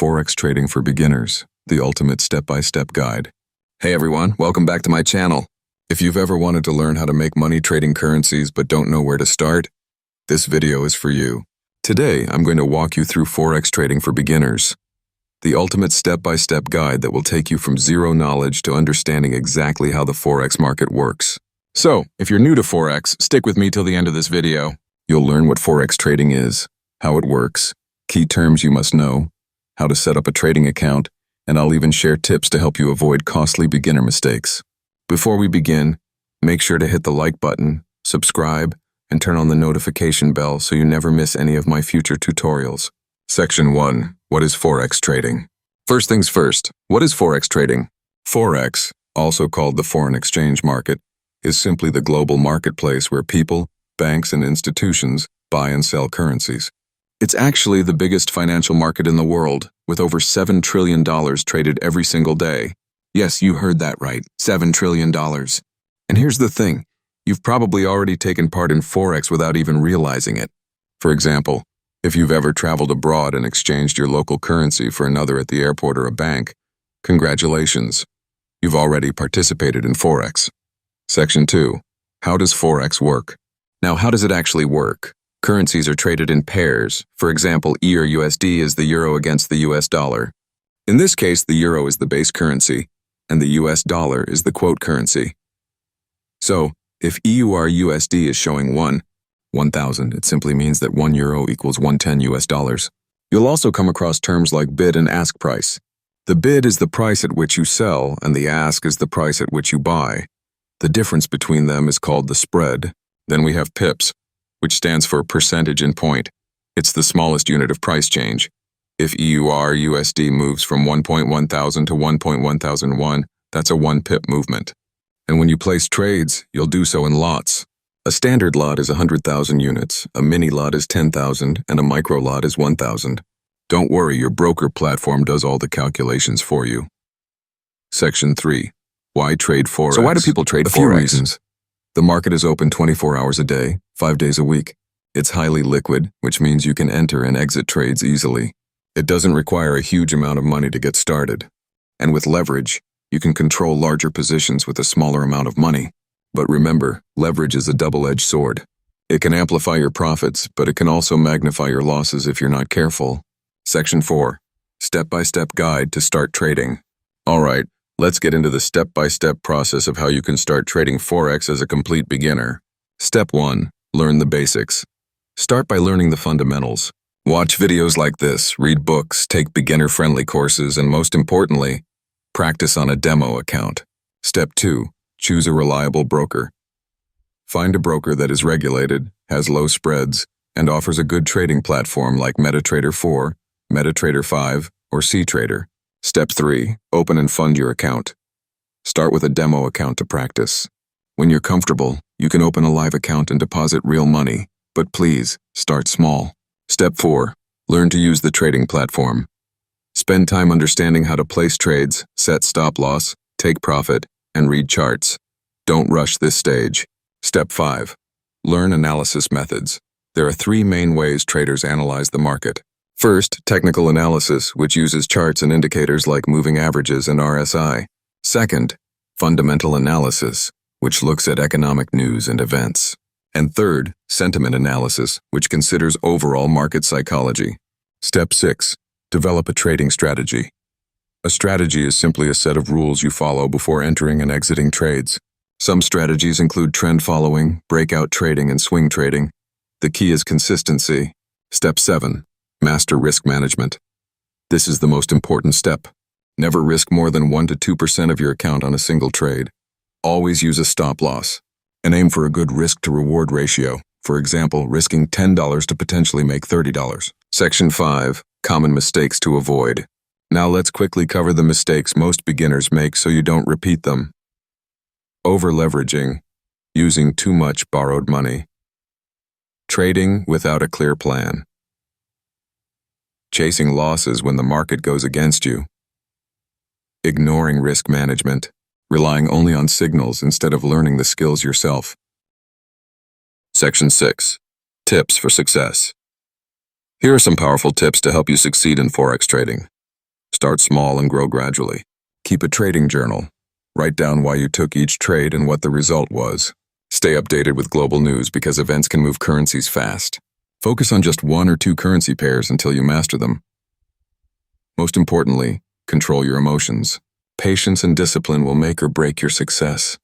Forex Trading for Beginners, the ultimate step-by-step guide. Hey everyone, welcome back to my channel. If you've ever wanted to learn how to make money trading currencies but don't know where to start, this video is for you. Today, I'm going to walk you through Forex Trading for Beginners, the ultimate step-by-step guide that will take you from zero knowledge to understanding exactly how the Forex market works. So, if you're new to Forex, stick with me till the end of this video. You'll learn what Forex trading is, how it works, key terms you must know, how to set up a trading account, and I'll even share tips to help you avoid costly beginner mistakes. Before we begin, make sure to hit the like button, subscribe, and turn on the notification bell so you never miss any of my future tutorials. Section 1. What is Forex trading? First things first, what is Forex trading? Forex, also called the foreign exchange market, is simply the global marketplace where people, banks, and institutions buy and sell currencies. It's actually the biggest financial market in the world, with over $7 trillion traded every single day. Yes, you heard that right, $7 trillion. And here's the thing, you've probably already taken part in Forex without even realizing it. For example, if you've ever traveled abroad and exchanged your local currency for another at the airport or a bank, congratulations, you've already participated in Forex. Section 2. How does Forex work? Now, how does it actually work? Currencies are traded in pairs. For example, E or USD is the euro against the US dollar. In this case, the euro is the base currency, and the US dollar is the quote currency. So, if EUR/USD is showing 1,000, it simply means that 1 euro equals 110 US dollars. You'll also come across terms like bid and ask price. The bid is the price at which you sell, and the ask is the price at which you buy. The difference between them is called the spread. Then we have pips, which stands for percentage in point. It's the smallest unit of price change. If EUR/USD moves from 1.1000 to 1.1001, that's a 1 pip movement. And when you place trades, you'll do so in lots. A standard lot is 100,000 units, a mini lot is 10,000, and a micro lot is 1,000. Don't worry, your broker platform does all the calculations for you. Section 3. Why trade Forex? So why do people trade Forex? A few reasons. The market is open 24 hours a day, 5 days a week. It's highly liquid, which means you can enter and exit trades easily. It doesn't require a huge amount of money to get started. And with leverage, you can control larger positions with a smaller amount of money. But remember, leverage is a double-edged sword. It can amplify your profits, but it can also magnify your losses if you're not careful. Section 4. Step-by-step guide to start trading. All right. Let's get into the step-by-step process of how you can start trading Forex as a complete beginner. Step 1. Learn the basics. Start by learning the fundamentals. Watch videos like this, read books, take beginner-friendly courses, and most importantly, practice on a demo account. Step 2. Choose a reliable broker. Find a broker that is regulated, has low spreads, and offers a good trading platform like MetaTrader 4, MetaTrader 5, or CTrader. Step 3. Open and fund your account. Start with a demo account to practice. When you're comfortable, you can open a live account and deposit real money, but please, start small. Step 4. Learn to use the trading platform. Spend time understanding how to place trades, set stop loss, take profit, and read charts. Don't rush this stage. Step 5. Learn analysis methods. There are 3 main ways traders analyze the market. First, technical analysis, which uses charts and indicators like moving averages and RSI. Second, fundamental analysis, which looks at economic news and events. And third, sentiment analysis, which considers overall market psychology. Step 6. Develop a trading strategy. A strategy is simply a set of rules you follow before entering and exiting trades. Some strategies include trend following, breakout trading, and swing trading. The key is consistency. Step 7. Master risk management. This is the most important step. Never risk more than 1 to 2% of your account on a single trade. Always use a stop loss, and aim for a good risk-to-reward ratio. For example, risking $10 to potentially make $30. Section 5. Common mistakes to avoid. Now let's quickly cover the mistakes most beginners make so you don't repeat them. Over-leveraging. Using too much borrowed money. Trading without a clear plan. Chasing losses when the market goes against you. Ignoring risk management, relying only on signals instead of learning the skills yourself. Section 6. Tips for success. Here are some powerful tips to help you succeed in Forex trading. Start small and grow gradually. Keep a trading journal. Write down why you took each trade and what the result was. Stay updated with global news because events can move currencies fast. Focus on just 1 or 2 currency pairs until you master them. Most importantly, control your emotions. Patience and discipline will make or break your success.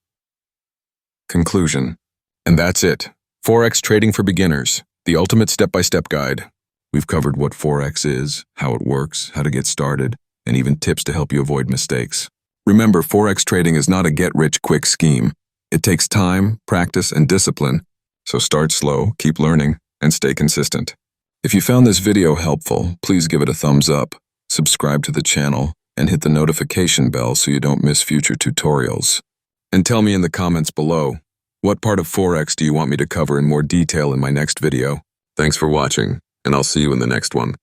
Conclusion. And that's it. Forex Trading for Beginners, the ultimate step-by-step guide. We've covered what Forex is, how it works, how to get started, and even tips to help you avoid mistakes. Remember, Forex trading is not a get-rich-quick scheme. It takes time, practice, and discipline, so start slow, keep learning, and stay consistent. If you found this video helpful, please give it a thumbs up, subscribe to the channel, and hit the notification bell so you don't miss future tutorials. And tell me in the comments below, what part of Forex do you want me to cover in more detail in my next video? Thanks for watching, and I'll see you in the next one.